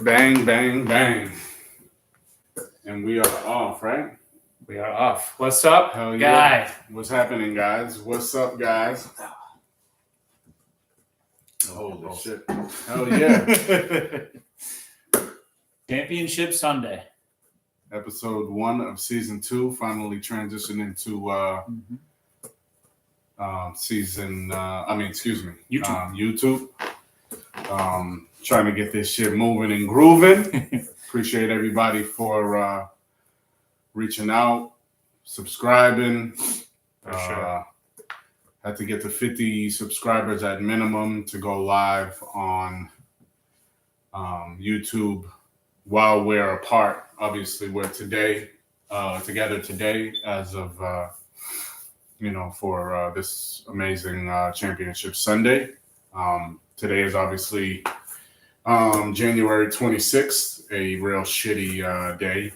Bang, bang, bang. And we are off, right? We are off. What's up, Hell guy? yeah. What's happening, guys? What's up, guys? Holy shit. Hell yeah. Championship Sunday. Episode 1 of season 2 finally transitioned into YouTube. Trying to get this shit moving and grooving. Appreciate everybody for reaching out, subscribing. For sure. Had to get to 50 subscribers at minimum to go live on YouTube while we're apart. Obviously, we're together today as of, for this amazing Championship Sunday. Today is obviously January 26th, a real shitty day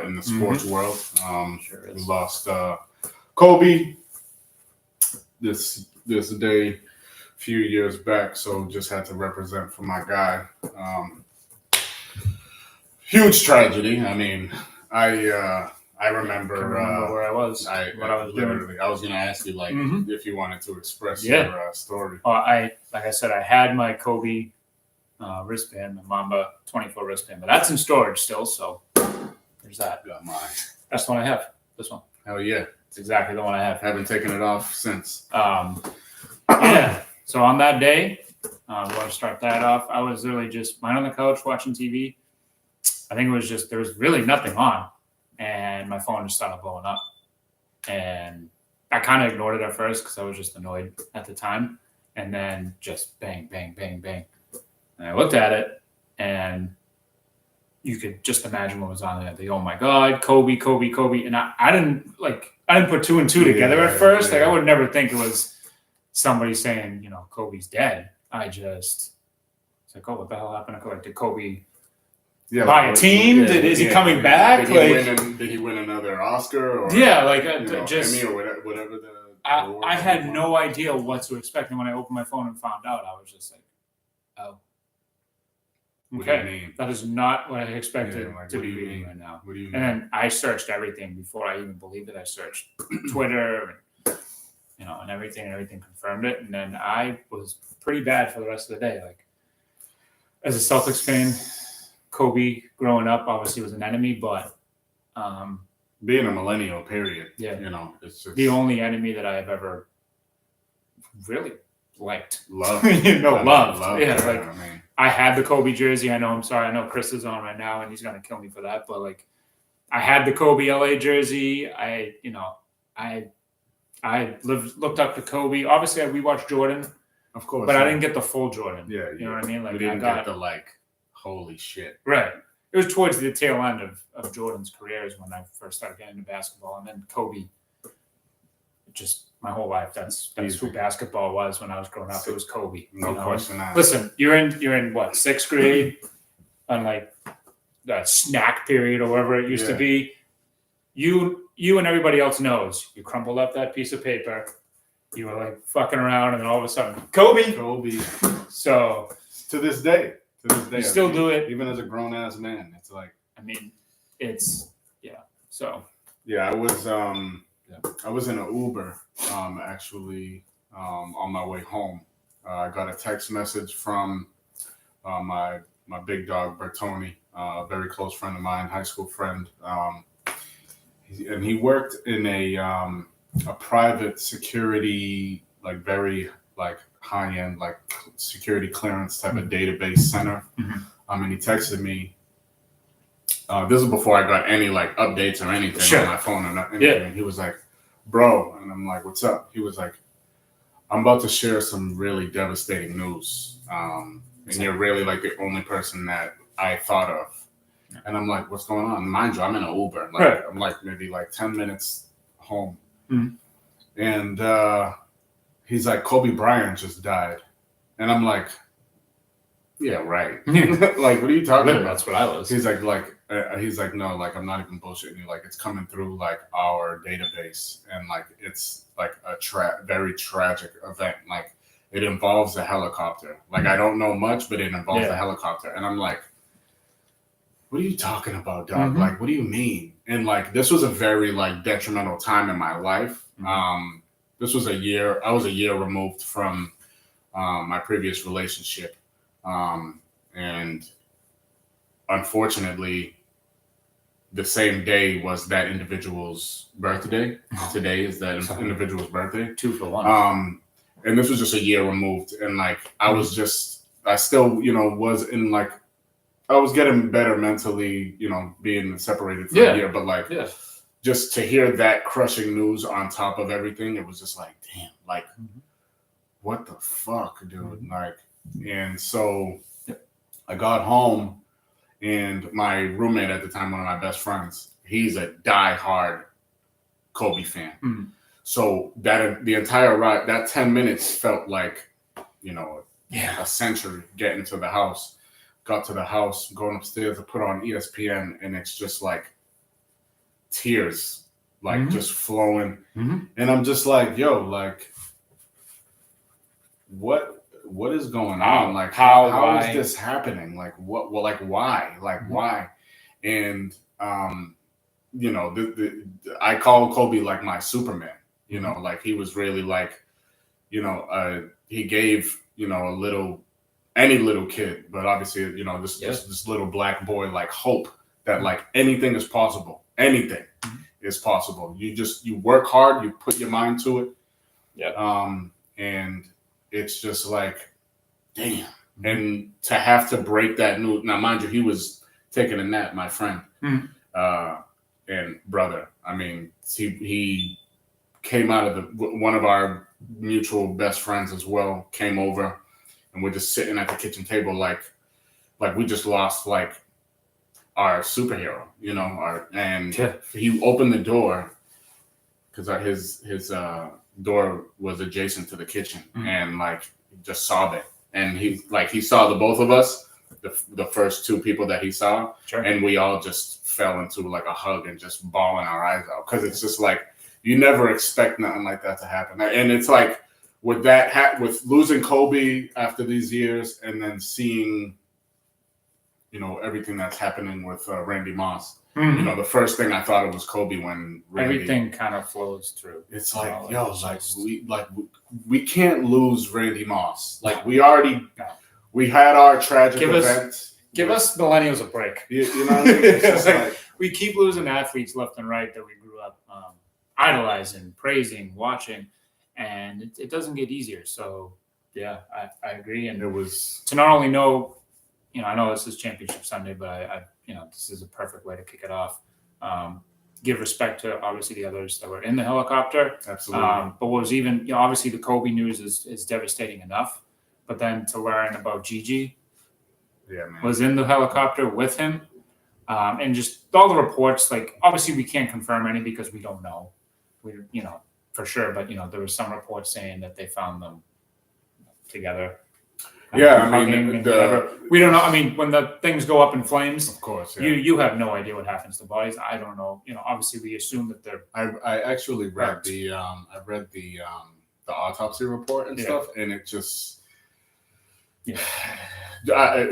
in the sports world. Sure is. We lost Kobe this day a few years back, so just had to represent for my guy. Huge tragedy. I mean, I remember where I was. What I was literally. I was going to ask you if you wanted to express your story. Like I said, I had my Kobe wristband, my Mamba 24 wristband, but that's in storage still. So there's that. Got mine. That's the one I have. This one. Hell yeah. It's exactly the one I have. Haven't taken it off since. Yeah. So on that day, we want to start that off. I was literally just lying on the couch watching TV. I think it was just, there was really nothing on. And my phone just started blowing up. And I kind of ignored it at first because I was just annoyed at the time. And then just bang, bang, bang, bang. And I looked at it, and you could just imagine what was on there. The, oh my God, Kobe. And I didn't put two and two together at first. Yeah. Like, I would never think it was somebody saying, Kobe's dead. It's like, oh, what the hell happened to Kobe? Did Kobe buy a team? Is he coming back? Did he win another Oscar? Or, just Emmy or whatever the I had no idea what to expect. And when I opened my phone and found out, I was just like, oh. What do you Okay, mean? that is not what I expected to what do be you reading mean? right now. What do you mean? And then I searched everything before I even believed it. I searched Twitter, and everything confirmed it. And then I was pretty bad for the rest of the day. Like, as a Celtics fan, Kobe growing up obviously was an enemy, but being a millennial, period. Yeah, it's just the only enemy that I've ever really liked. Loved. Loved. Yeah, like. I mean, I had the Kobe jersey. I know Chris is on right now and he's going to kill me for that. But I had the Kobe LA jersey. I looked up to Kobe. Obviously we watched Jordan, of course, but I didn't get the full Jordan. Yeah. You know what I mean? We didn't get the holy shit. Right. It was towards the tail end of Jordan's career is when I first started getting into basketball. And then Kobe, just my whole life, that's who basketball was when I was growing up. It was Kobe. No question asked. Listen, you're in what, 6th grade on that snack period or whatever it used to be. You and everybody else knows. You crumpled up that piece of paper. You were fucking around, and then all of a sudden, Kobe. So to this day, you still do it, even as a grown ass man. It's So I was in an Uber, actually, on my way home. I got a text message from my big dog, Bertoni, a very close friend of mine, high school friend. And he worked in a private security, very high-end, security clearance type of database center. And he texted me. This is before I got any updates or anything on my phone or anything. Yeah. And he was like, bro, and I'm like, what's up? He was like, I'm about to share some really devastating news. And you're really the only person that I thought of. Yeah. And I'm like, what's going on? Mind you, I'm in an Uber. I'm maybe 10 minutes home. Mm-hmm. And he's like, Kobe Bryant just died. And I'm like, yeah, right. What are you talking about? That's what I was. He's like, no, I'm not even bullshitting you. It's coming through our database, and it's a very tragic event. It involves a helicopter. I don't know much, but it involves a helicopter. And I'm like, what are you talking about, dog? Mhm. Like, what do you mean? And like, this was a very like detrimental time in my life. This was I was a year removed from my previous relationship. And unfortunately, the same day was that individual's birthday. Today is that individual's birthday. 2 for 1. And this was just a year removed. And like, I still, was in like, I was getting better mentally, being separated for a year, but like, just to hear that crushing news on top of everything, it was just like, damn, like, what the fuck, dude? Like, and so I got home, and my roommate at the time, one of my best friends, he's a diehard Kobe fan. So the entire ride, that 10 minutes felt like, a century getting to the house. Got to the house, going upstairs to put on ESPN, and it's just like tears, like just flowing. And I'm just like, yo, like, what is going on? Like, how is this happening? Like, what? Well, like, why? Like, why? And I call Kobe like my Superman. Like he was really like, he gave any little kid, but obviously, this little black boy like hope that like anything is possible. Anything is possible. You work hard, you put your mind to it. And it's just like, damn. And to have to break that news. Now, mind you, he was taking a nap, my friend and brother. I mean, he came out of one of our mutual best friends as well, came over, and we're just sitting at the kitchen table like we just lost like our superhero, he opened the door because his door was adjacent to the kitchen, and like just sobbing, and he saw the both of us, the first 2 people that he saw, and we all just fell into like a hug and just bawling our eyes out, because it's just like you never expect nothing like that to happen. And it's like with with losing Kobe after these years, and then seeing everything that's happening with Randy Moss. The first thing I thought it was Kobe when everything kind of flows through. It's like, we can't lose Randy Moss. Like we had our tragic event. Give us millennials a break. You know what I mean? It's just we keep losing athletes left and right that we grew up idolizing, praising, watching, and it doesn't get easier. So yeah, I agree. And it was to not only know, I know this is Championship Sunday, but I this is a perfect way to kick it off. Give respect to obviously the others that were in the helicopter. Absolutely. But what was even, obviously the Kobe news is devastating enough, but then to learn about Gigi, was in the helicopter with him, and just all the reports. Like obviously we can't confirm any because we don't know, for sure. But there were some reports saying that they found them together. Yeah, I mean, we don't know. I mean, when the things go up in flames, of course, you have no idea what happens to bodies. I don't know. Obviously, we assume that they're. I actually read the autopsy report and stuff, and it just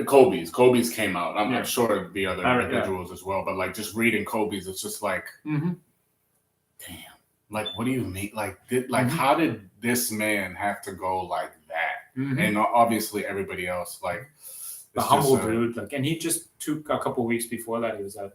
Kobe's came out. I'm sure the other individuals as well, but like just reading Kobe's, it's just like, damn. Like, what do you mean? Like, how did this man have to go like that? And obviously everybody else, like the humble dude, like, and he just took a couple of weeks before that. He was at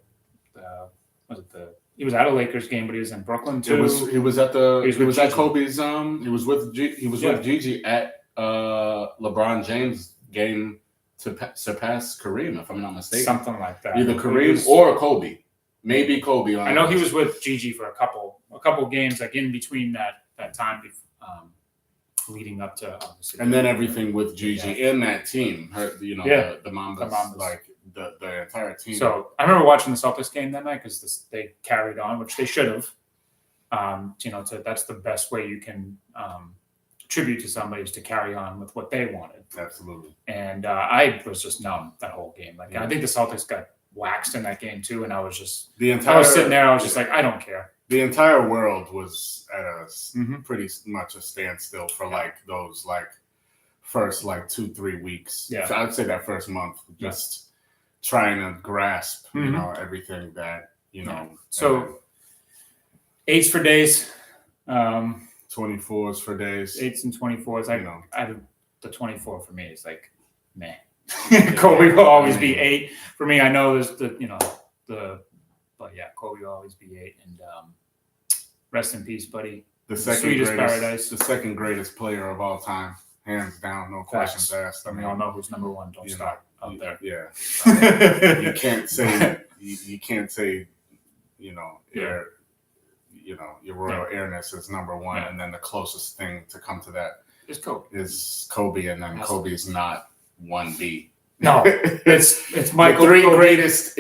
he was at a Lakers game, but he was in Brooklyn too. He was at Kobe's. He was with Gigi at LeBron James game to surpass Kareem, if I'm not mistaken. Something like that. Either Kareem or Kobe. Maybe Kobe. I know he was with Gigi for a couple games, like in between that time. Leading up to obviously, and then everything with Gigi in that team, the Mambas, like the entire team. So I remember watching the Celtics game that night because they carried on, which they should have. That's the best way you can tribute to somebody is to carry on with what they wanted. Absolutely. And I was just numb that whole game. Like I think the Celtics got waxed in that game too, and I was just I was sitting there. I was just like, I don't care. The entire world was at a pretty much a standstill for like those like first like 2-3 weeks. Yeah, so I'd say that first month just trying to grasp, Mhm. you know, everything that, you know. So 8s for days. 24s for days. 8s and 24s. You know. The 24 for me is like, meh. Kobe will always be 8 for me. I know there's but yeah, Kobe will always be 8. And rest in peace, buddy. The Sweetest paradise. The second greatest player of all time, hands down, no questions asked. I We mean, all know who's number 1. Don't start out there. Yeah, I mean, you can't say you can't say, you know, your Royal Airness is number 1, and then the closest thing to come to that It's Kobe. is Kobe, and then Kobe's not 1B. No, it's Michael. The three Kobe, greatest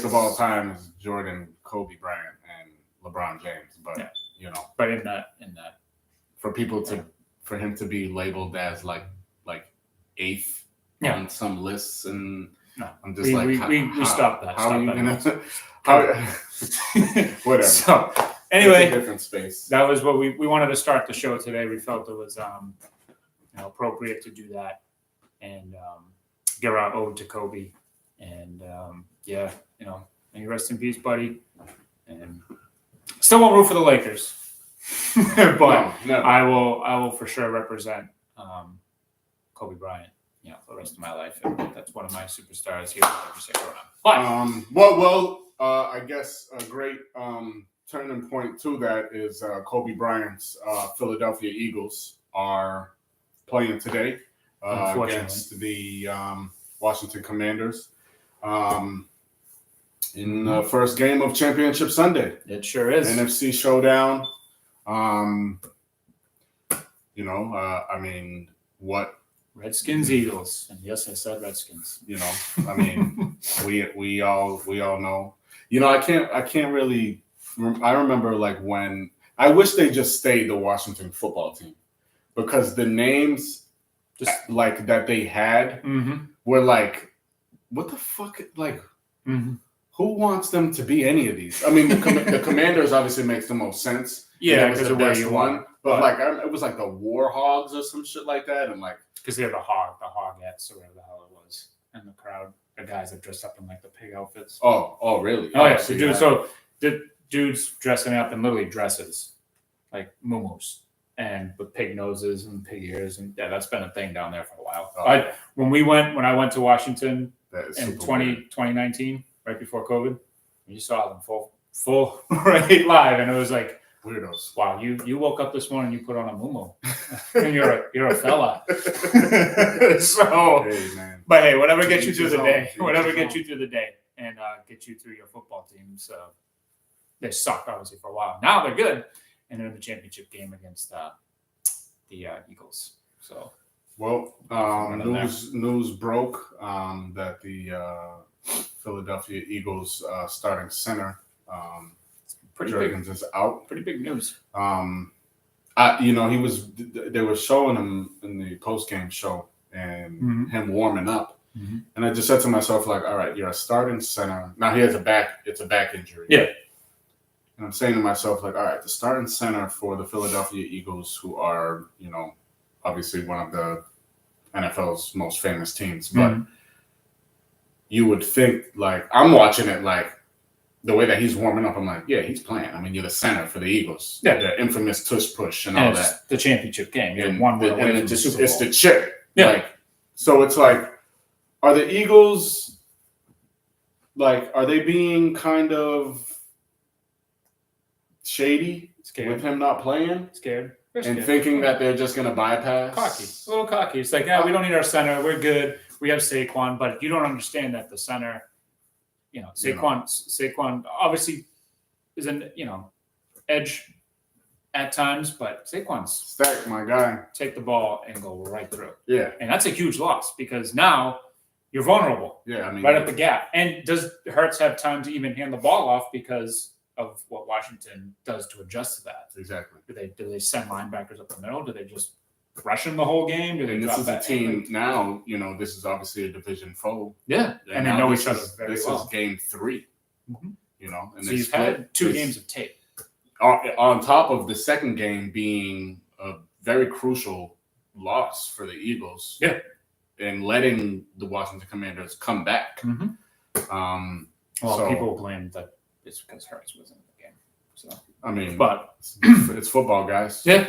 of else. all time is Jordan, Kobe Bryant, and LeBron James. But you know, but in that, for him to be labeled as like 8th on some lists, and I'm just we stopped that. How are you gonna? Whatever. So anyway, it's a different space. That was what we wanted to start the show today. We felt it was appropriate to do that and give our ode to Kobe. And may you rest in peace, buddy. And still won't root for the Lakers, but no. I will for sure represent Kobe Bryant, for the rest of my life. And that's one of my superstars here every single round. But I guess a great turning point to that is Kobe Bryant's Philadelphia Eagles are playing today against the Washington Commanders in the first game of Championship Sunday. It sure is. NFC Showdown. I mean, what? Redskins, Eagles, and yes, I said Redskins. I mean, we all know. I can't really. I remember when I wish they just stayed the Washington football team, because the names that they had were like, what the fuck? Like, who wants them to be any of these? I mean, the Commanders obviously makes the most sense. Yeah, because the of where best you one. But it was like the War Hogs or some shit like that, and because they're the Hogettes or whatever the hell it was, and the crowd, the guys that dressed up in the pig outfits. Oh, really? Oh yeah, the dudes dressing up in literally dresses, like muumuus, and with pig noses and pig ears, and that's been a thing down there for a while. When I went to Washington in 2019, right before COVID, you saw them full right live, and it was like, weirdos. Wow, you woke up this morning, you put on a muumuu, and you're a fella. So, hey, man. But hey, whatever gets you through the day, and get you through your football team. So they sucked obviously for a while. Now they're good, and they're in the championship game against the Eagles. So, news broke that the Philadelphia Eagles starting center. Jurgens is out. Pretty big news. They were showing him in the post-game show and him warming up. And I just said to myself, all right, you're a starting center. Now he has it's a back injury. Yeah. And I'm saying to myself, all right, the starting center for the Philadelphia Eagles, who are, obviously one of the NFL's most famous teams, but you would think, I'm watching it the way that he's warming up, I'm like, yeah, he's playing. I mean, you're the center for the Eagles. Yeah. The infamous tush push and all that. The championship game. You're And, one win and away it from just, the Super it's Bowl. the chip. Yeah. So it's are the Eagles, are they being kind of shady with him not playing? Scared. And thinking that they're just going to bypass? A little cocky. It's like, we don't need our center. We're good. We have Saquon. But you don't understand that the center, Saquon obviously is an, edge at times, but Saquon's Stack, my guy. Take the ball and go right through. Yeah. And that's a huge loss because now you're vulnerable. Yeah, I mean, right up the gap. And does Hurts have time to even hand the ball off because of what Washington does to adjust to that? Exactly. Do they send linebackers up the middle? Do they just rush him the whole game? Do they and drop this is back? a team now, this is obviously a division foe. Yeah. And they know each other very well. This is game 3. Mm-hmm. And so you've had 2 games of tape. On top of the second game being a very crucial loss for the Eagles. Yeah. and letting the Washington Commanders come back. Well, So- people blame that it's because Hurts wasn't in the game. So, I mean, but it's football, guys. Yeah.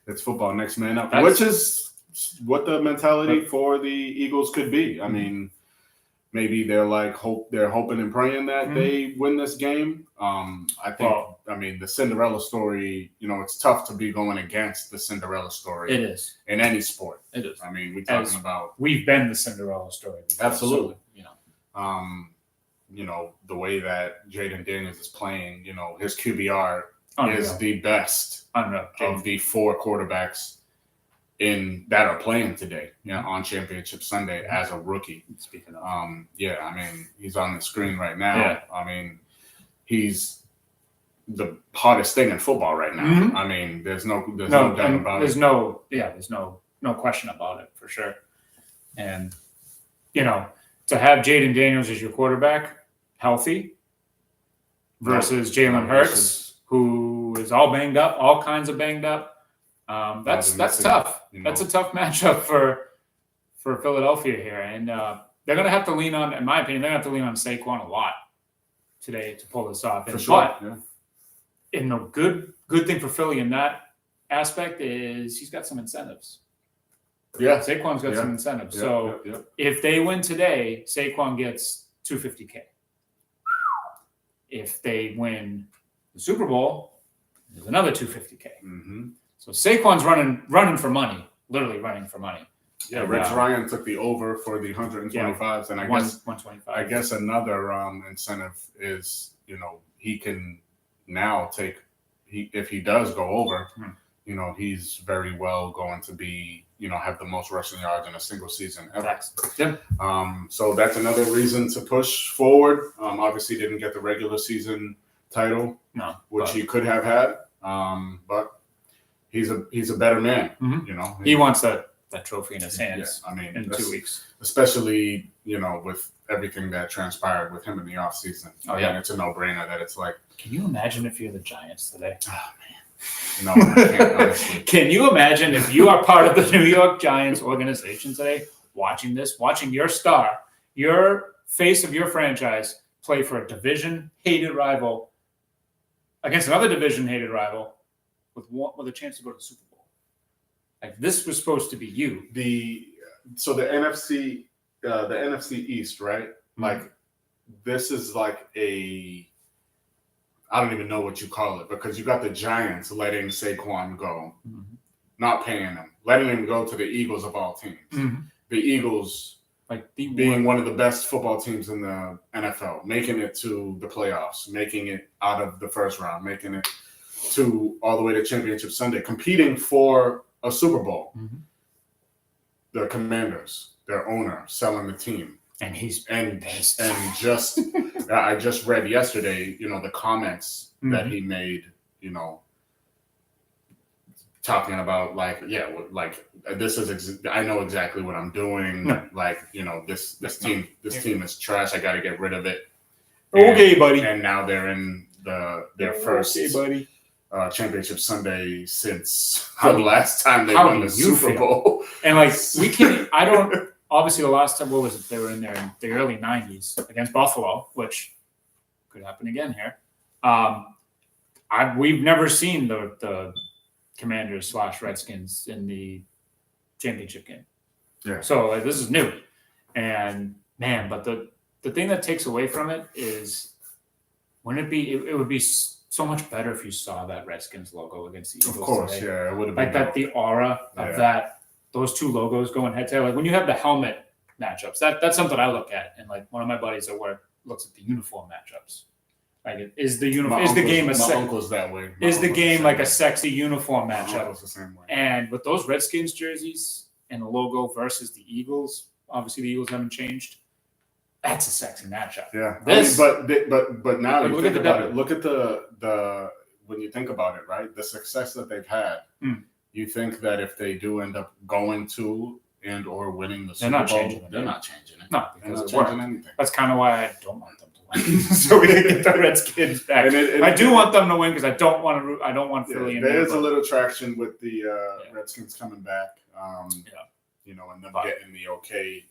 It's football. Next man up, That's- which is what the mentality for the Eagles could be. I mean, maybe they're hoping and praying that they win this game. I think. Well- I mean, the Cinderella story. You know, it's tough to be going against the Cinderella story it is. in any sport. It is. I mean, we're As- talking about We've been the Cinderella story. before, Absolutely. so, you know. The way that Jaden Daniels is playing. You know, his QBR Unreal. is the best Unreal. of the 4 quarterbacks that are playing today, on Championship Sunday as a rookie. Speaking of, I mean, he's on the screen right now. Yeah. I mean, he's the hottest thing in football right now. Mhm. I mean, there's no doubt and about there's it. there's no question about it for sure. And to have Jaden Daniels as your quarterback, healthy, versus Jalen Hurts, who is all banged up, all kinds of banged up. That's missing, tough. you know. That's a tough matchup for Philadelphia here, and they're going to have to lean on, in my opinion, they're going to have to lean on Saquon a lot today to pull this off. For And, sure. But in the good thing for Philly in that aspect is he's got some incentives. Yeah. Saquon's got Yeah. some incentives. Yeah, So yeah. if they win today, Saquon gets $250K. If they win the Super Bowl, there's another $250K. Mm-hmm. So Saquon's running for money, literally running for money. Yeah, And, Rich Ryan took the over for the 125s, and I guess 125. another incentive is he can now if he does go over, he's very well going to be have the most rushing yards in a single season ever. Facts. Yep. So that's another reason to push forward. Obviously, didn't get the regular season title, No, which he could have had, but he's a better man. Mhm. He wants that trophy in his hands I mean, in 2 weeks. especially with everything that transpired with him in the offseason. Oh, yeah. And it's a no-brainer that it's like, Can you imagine if you're the Giants today? no, I can't, honestly. Can you imagine if you are part of the New York Giants organization today, watching your star, your face of your franchise, play for a division-hated rival against another division-hated rival with a chance to go to the Super Bowl? Like, this was supposed to be you. The NFC East, right? Like, this is like I don't even know what you call it, because you got the Giants letting Saquon go, not paying him, letting him go to the Eagles of all teams. The Eagles, Like being one of the best football teams in the NFL, making it to the playoffs, making it out of the first round, making it to all the way to Championship Sunday, competing for a Super Bowl. The Commanders, their owner, selling the team. and he's And pissed. just I just read yesterday, the comments that he made, talking about this is I know exactly what I'm doing. No. This team is trash. I got to get rid of it. Okay, buddy. And now they're in their first buddy. Championship Sunday since How the do- last time they how won do the you Super feel? Bowl. And I don't. Obviously, the last time, what was it? They were in there in the early '90s against Buffalo, which could happen again here. We've never seen the Commanders / Redskins in the championship game. Yeah. So this is new, and man, but the thing that takes away from it is, wouldn't it be? It would be so much better if you saw that Redskins logo against the Eagles. Of course, today. yeah, it would have been Like that, the aura of those two logos going head to head. Like when you have the helmet matchups, that's something I look at. And like one of my buddies at work looks at the uniform matchups. Like, is the uniform, is the game my uncle's that way. My is the uncle's game same like way. a sexy uniform My matchup? uncle's the same way. And with those Redskins jerseys and the logo versus the Eagles, obviously the Eagles haven't changed. That's a sexy matchup. Yeah, This- but now But you look think at the about depth. it. Look at the when you think about it, right? The success that they've had. You think that if they do end up going to and or winning the They're Super not Bowl, changing it. they're not changing it. No, They're because not it worked. changing anything. That's kind of why I don't want them to win. So we didn't get the Redskins back. And I do want them to win because I don't want Philly in there there. is a but- little traction with the Redskins coming back. and them But- getting the okay.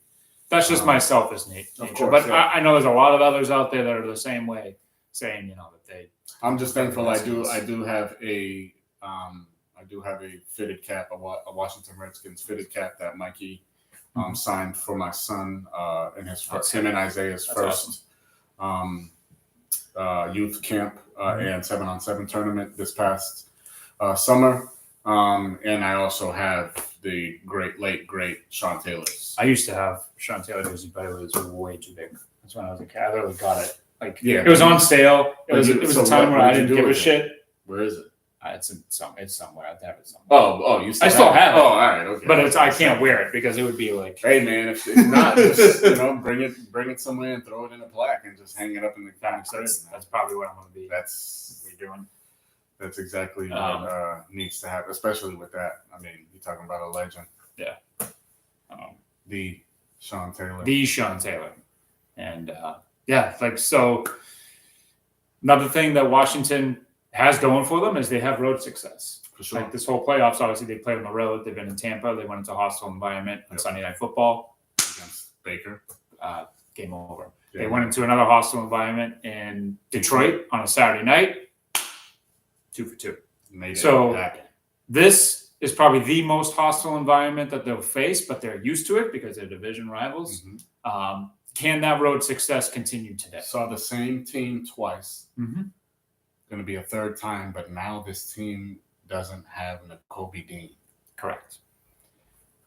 That's just my selfish nature. Of course, But yeah. I know there's a lot of others out there that are the same way, saying that they. I'm just thankful I do have a fitted cap, a Washington Redskins fitted cap that Mikey signed for my son in his first, him and Isaiah's first youth camp and 7-on-7 tournament this past summer. And I also have the late great Sean Taylor's. I used to have Sean Taylor jersey, but it was way too big. That's when I was a kid. I literally got it. It was on sale. It was a time where I didn't give a shit. Where is it? It's somewhere. I have it somewhere. Oh, you still I still have it. Oh, all right, okay. But I can't wear it because it would be like. Hey man, if not, just bring it somewhere and throw it in a plaque and just hang it up in the comic That's probably what I'm gonna be. That's doing. That's exactly what needs to happen, especially with that. I mean, you're talking about a legend. Yeah. The Sean Taylor. And so. Another thing that Washington has going for them is they have road success. For sure. Like this whole playoffs, obviously they played on the road. They've been in Tampa. They went into a hostile environment on Sunday Night Football. Against Baker. Game over. Yeah. They went into another hostile environment in Detroit on a Saturday night. 2 for 2. Made So- it happen. This is probably the most hostile environment that they'll face, but they're used to it because they're division rivals. Mhm. Can that road success continue today? Saw the same team twice. Mm-hmm. Going to be a third time, but now this team doesn't have Nakobe Dean, Correct.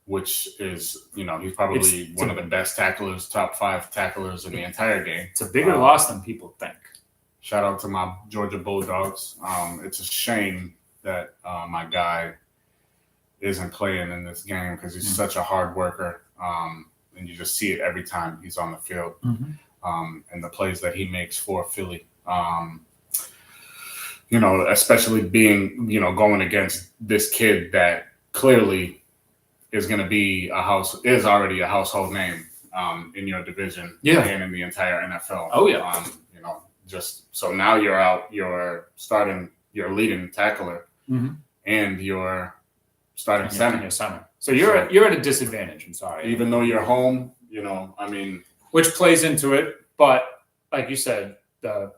which is, he's probably one of the best tacklers, top 5 tacklers in the entire game. It's a bigger loss than people think. Shout out to my Georgia Bulldogs. It's a shame that my guy isn't playing in this game because he's such a hard worker. And you just see it every time he's on the field. And the plays that he makes for Philly. Especially being, going against this kid that clearly is going to be already a household name in your division and in the entire NFL. Oh, yeah. Just so now you're out, you're leading tackler and you're starting center. So you're at a disadvantage. I'm sorry. Even though you're home, Which plays into it, but like you said, the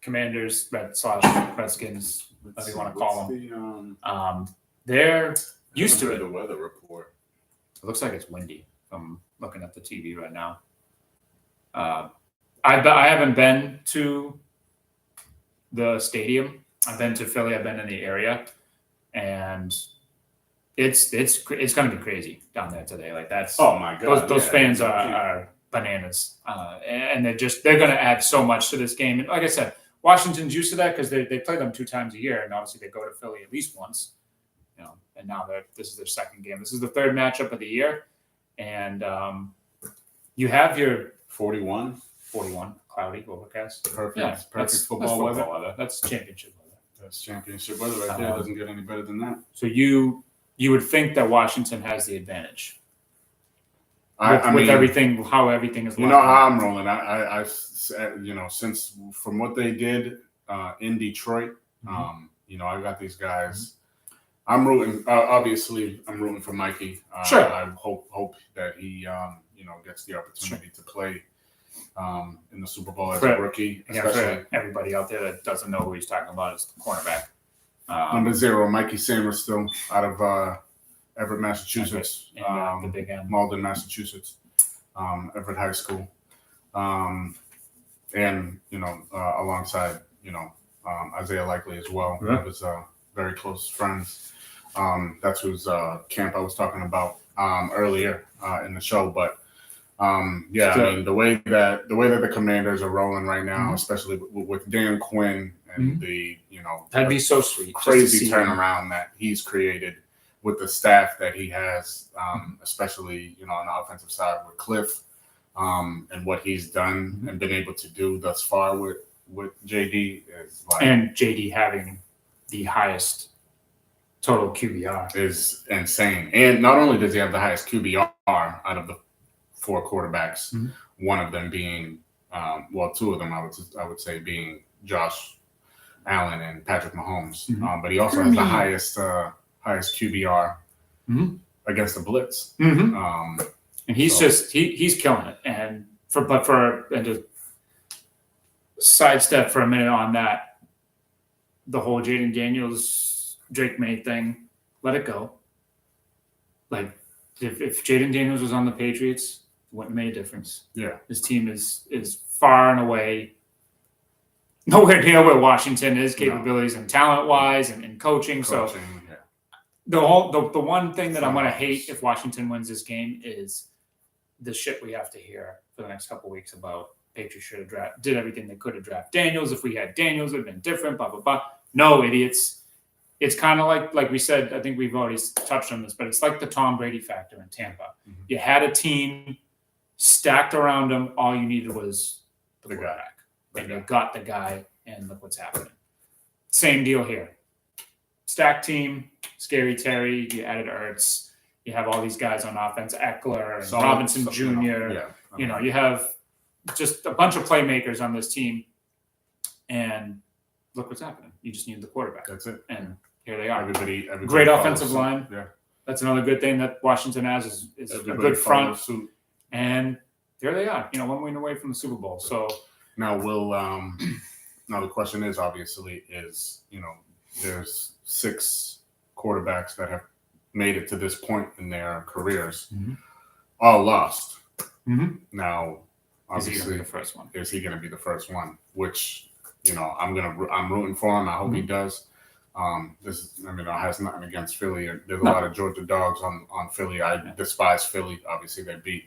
Commanders, Redskins, whatever you want to call them, they're used to it. The weather report. It looks like it's windy. I'm looking at the TV right now. I haven't been to the stadium. I've been to Philly. I've been in the area, and it's going to be crazy down there today. Like that's oh my god, those fans are bananas, and they're going to add so much to this game. And like I said, Washington's used to that because they play them 2 times a year, and obviously they go to Philly at least once. And now this is their second game. This is the third matchup of the year, and you have your 41, cloudy, overcast. Perfect That's football weather. That's championship weather. That's championship weather right there. Doesn't get any better than that. So you would think that Washington has the advantage with everything, how everything is. You know how I'm rolling. I since from what they did in Detroit, I got these guys. I'm rooting. Obviously, I'm rooting for Mikey. Sure. I hope that he, gets the opportunity to play in the Super Bowl as a rookie. For everybody out there that doesn't know who he's talking about, is the cornerback. Number 0, Mikey Samers, still out of Everett, Massachusetts. The Big M. Malden, Massachusetts. Everett High School. And alongside Isaiah Likely as well. Yeah. That was very close friends. That's whose camp I was talking about earlier in the show. But I mean the way that the Commanders are rolling right now, especially with Dan Quinn and the that'd be so sweet. crazy turnaround that he's created with the staff that he has, especially on the offensive side with Cliff and what he's done and been able to do thus far with JD is like, and JD having the highest total QBR is insane. And not only does he have the highest QBR out of the 4 quarterbacks, one of them being 2 of them I would say being Josh Allen and Patrick Mahomes, but he also has the highest QBR against the blitz. And he's he's killing it. And to sidestep for a minute on that, the whole Jaden Daniels Drake May thing, let it go. Like if Jaden Daniels was on the Patriots, it wouldn't have made a difference. Yeah, his team is far and away nowhere near where Washington is, capabilities and talent wise and coaching. So the one thing that I'm going to hate if Washington wins this game is the shit we have to hear for the next couple of weeks about Patriots should have did everything they could to draft Daniels. If we had Daniels, it would have been different, blah, blah, blah. No, idiots. It's kind of like we said, I think we've already touched on this, but it's like the Tom Brady factor in Tampa. You had a team stacked around him. All you needed was the quarterback. And you got the guy, and look what's happening. Same deal here. Stacked team, Scary Terry, you added Ertz. You have all these guys on offense, Eckler and Robinson Jr. You have just a bunch of playmakers on this team. And look what's happening. You just need the quarterback. That's it. And here they are. Everybody great offensive line. Yeah. That's another good thing that Washington has is a good front. And there they are, one win away from the Super Bowl. So now now the question is obviously there's 6 quarterbacks that have made it to this point in their careers, all lost. Now, obviously, is he going to be the first one? Is he going to be the first one? Which I'm rooting for him. I hope he does. It has nothing against Philly. There's a lot of Georgia dogs on Philly. I despise Philly. Obviously, they beat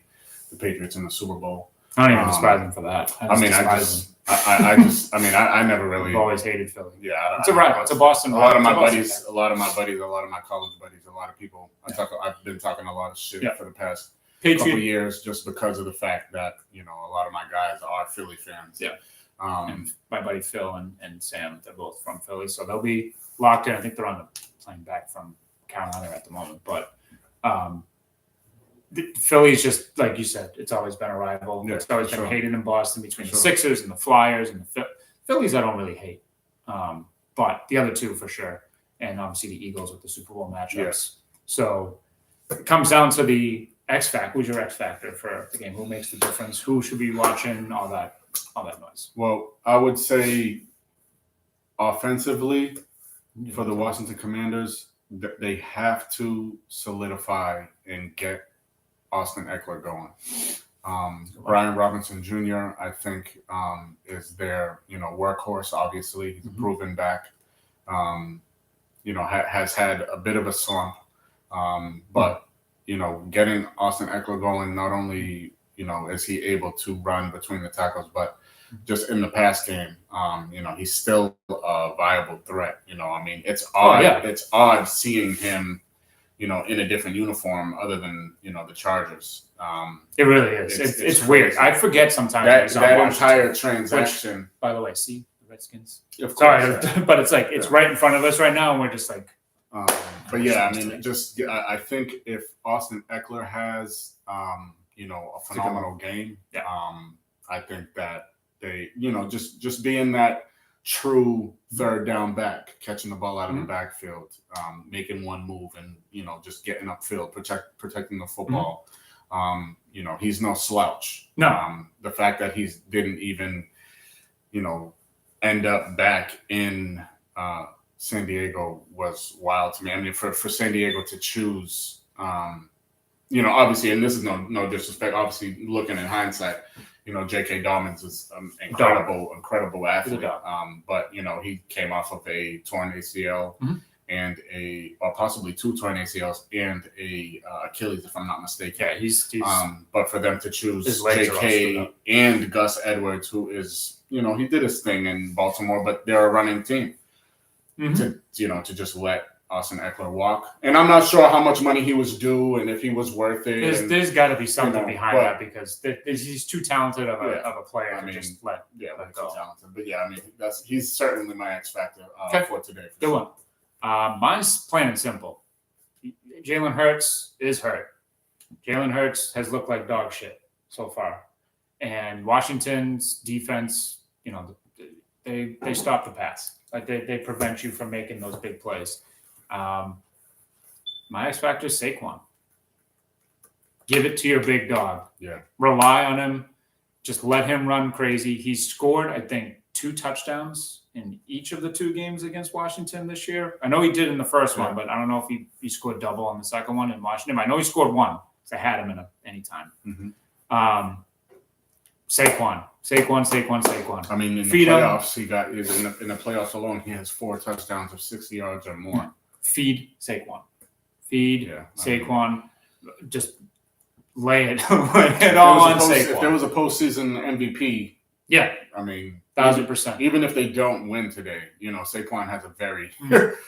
the Patriots in the Super Bowl. I don't even despise them for that. I never really. I've always hated Philly. Yeah, it's a rival. It's a Boston. A lot of my buddies, a lot of my college buddies, a lot of people. I've been talking a lot of shit for the past couple of years just because of the fact that a lot of my guys are Philly fans. Yeah. And my buddy Phil and Sam, they're both from Philly, so they'll be locked in. I think they're on the plane back from Carolina at the moment, but Philly's just like you said. It's always been a rival. It's always been hated in Boston between the Sixers and the Flyers and the Phillies. I don't really hate, but the other two for sure, and obviously the Eagles with the Super Bowl matchups. Yes. So it comes down to the X factor. Who's your X factor for the game? Who makes the difference? Who should be watching? All that noise. Well, I would say offensively for the Washington Commanders, they have to solidify and get Austin Eckler going. Brian Robinson Jr., I think, is their workhorse. Obviously, he's a proven back. Has had a bit of a slump, but getting Austin Eckler going, not only is he able to run between the tackles, but just in the pass game, he's still a viable threat. It's odd. It's odd seeing him in a different uniform other than, the Chargers. It really is. It's weird. I forget sometimes that entire transaction. Which, by the way, see the Redskins? Of course, sorry, but it's like, it's right in front of us right now, and we're just like. But yeah, I think if Austin Eckler has, a phenomenal game, I think that they, just being that true third down back, catching the ball out of the backfield, making one move and, just getting upfield, protecting the football. He's no slouch. No. The fact that he didn't even, end up back in San Diego was wild to me. I mean, for San Diego to choose, obviously, and this is no disrespect, obviously looking in hindsight, J.K. Dobbins is an incredible athlete. But, he came off of a torn ACL and possibly 2 torn ACLs and a Achilles, if I'm not mistaken. Yeah, he's but for them to choose J.K. and Gus Edwards, who is, he did his thing in Baltimore, but they're a running team. To just let Austin Eckler walk. And I'm not sure how much money he was due and if he was worth it. There's got to be something behind that because he's too talented of a player to just let go. Talented. But yeah, he's certainly my X factor for today. Good one. Mine's plain and simple. Jalen Hurts is hurt. Jalen Hurts has looked like dog shit so far. And Washington's defense, they stop the pass. Like they prevent you from making those big plays. My X factor is Saquon. give it to your big dog. Yeah. Rely on him. Just let him run crazy. He's scored, I think, 2 touchdowns in each of the 2 games against Washington this year. I know he did in the first one, but I don't know if he scored double on the second one in Washington. I know he scored 1 because I had him in any time. Mm-hmm. Saquon. I mean, in Feed the him. playoffs, in the playoffs alone, he has 4 touchdowns of 60 yards or more. Feed Saquon. Feed Yeah, Saquon. Just lay it all on Saquon. If there was a postseason MVP, yeah, I mean, 1,000%. Even if they don't win today, Saquon has a very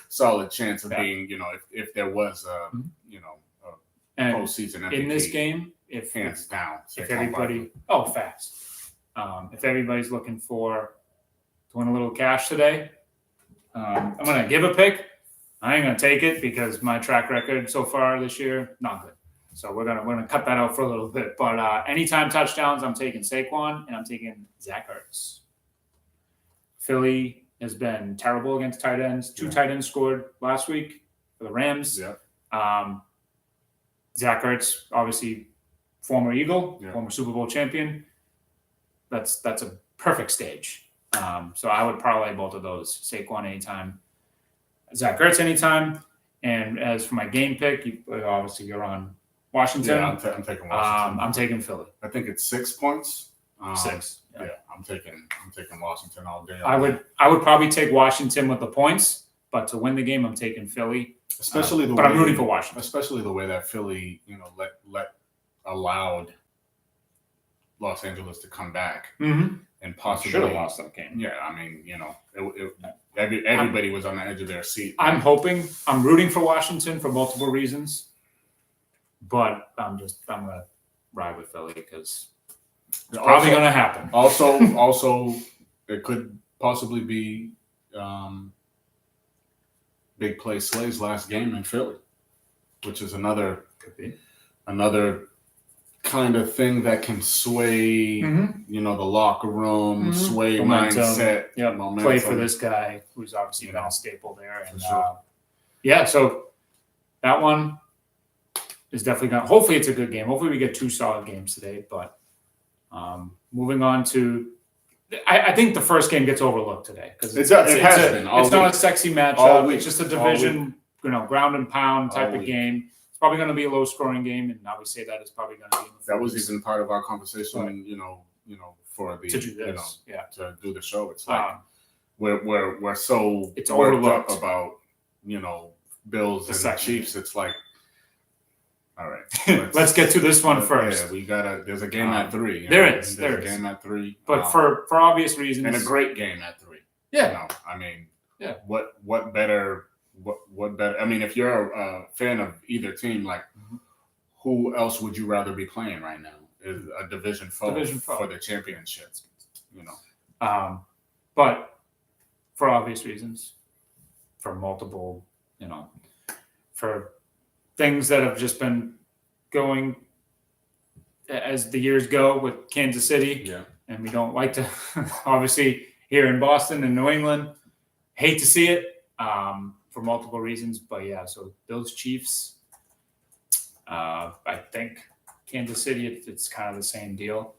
solid chance of being, if there was a postseason MVP in this game, if hands down, if everybody fast. If everybody's looking to win a little cash today, I'm gonna give a pick. I ain't gonna take it because my track record so far this year not good. So we're gonna cut that out for a little bit. But anytime touchdowns, I'm taking Saquon and I'm taking Zach Ertz. Philly has been terrible against tight ends. 2 tight ends scored last week for the Rams. Yeah. Zach Ertz, obviously former Eagle, former Super Bowl champion. That's a perfect stage. So I would parlay both of those. Saquon anytime, Zach Ertz anytime. And as for my game pick, obviously you're on Washington. Yeah, I'm taking Washington. I'm taking Philly. I think it's 6 points. 6. Yeah, I'm taking Washington all day. I would probably take Washington with the points, but to win the game, I'm taking Philly. Especially but I'm rooting for Washington. Especially the way that Philly, allowed Los Angeles to come back and possibly should have lost that game. Yeah, I mean, everybody was on the edge of their seat. I'm rooting for Washington for multiple reasons, but I'm gonna ride with Philly because it's probably gonna happen. Also, it could possibly be Big Play Slay's last game in Philly, which is another kind of thing that can sway, the locker room, sway momentum. Mindset, momentum. Play for this guy who's obviously been a staple there. And sure. So that one is definitely going to, hopefully it's a good game. Hopefully we get 2 solid games today. But moving on to, I think the first game gets overlooked today because it's not a sexy matchup. It's just a division, ground and pound type of game. It's probably going to be a low scoring game, and now we say that it's probably going to be. That was even part of our conversation, for the to do this, to do the show. It's like we're so it's worked overlooked up about Bills and the Chiefs. It's like, all right, let's get to this one first. Yeah, we gotta. There's a game at 3. There's a game at 3, but for obvious reasons, and a great game at 3. Yeah, I mean, yeah. What better? What better? I mean, if you're a fan of either team, like who else would you rather be playing right now? Is a division foe for the championship, But for obvious reasons, for multiple, for things that have just been going as the years go with Kansas City, and we don't like to, obviously here in Boston and New England, hate to see it. For multiple reasons, but so Bills Chiefs. I think Kansas City, it's kind of the same deal.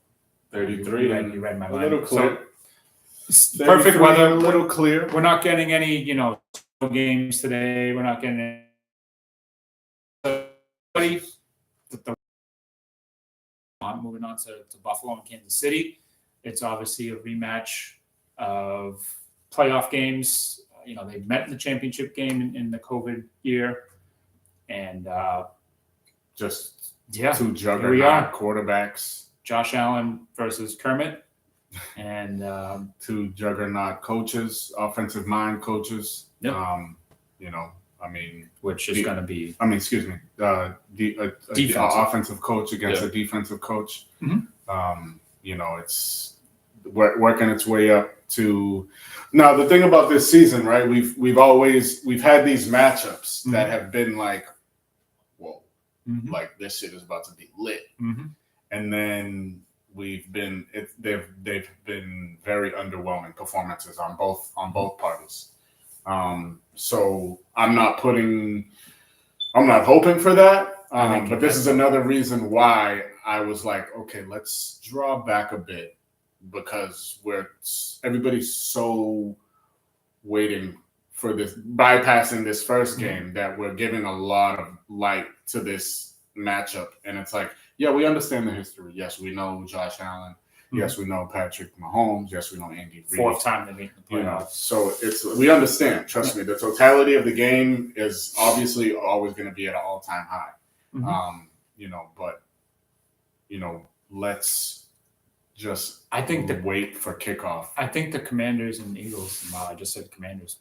33. You read my mind. A little clear. So, perfect weather. A little clear. We're not getting any, games today. We're not getting any. Moving on to Buffalo and Kansas City. It's obviously a rematch of playoff games. They met in the championship game in the COVID year, and just 2 juggernaut quarterbacks. Josh Allen versus Kermit, and 2 juggernaut coaches, offensive mind coaches. Yep. Which is going to be. Excuse me. The offensive coach against a defensive coach. It's working its way up to. Now the thing about this season, right? We've had these matchups that have been like, whoa, like this shit is about to be lit, and then they've been very underwhelming performances on both parties. So I'm not hoping for that. I think But this is another reason why I was like, okay, let's draw back a bit because everybody's so waiting for this, bypassing this first game that we're giving a lot of light to this matchup. And it's like, yeah, we understand the history. Yes, we know Josh Allen. Yes, we know Patrick Mahomes. Yes, we know Andy Reid. Fourth time they meet in the You know, playoffs. so we understand. Trust me, the totality of the game is obviously always going to be at an all-time high. You know, but let's just I think wait for kickoff. I think the Commanders and Eagles. Wow, I just said Commanders.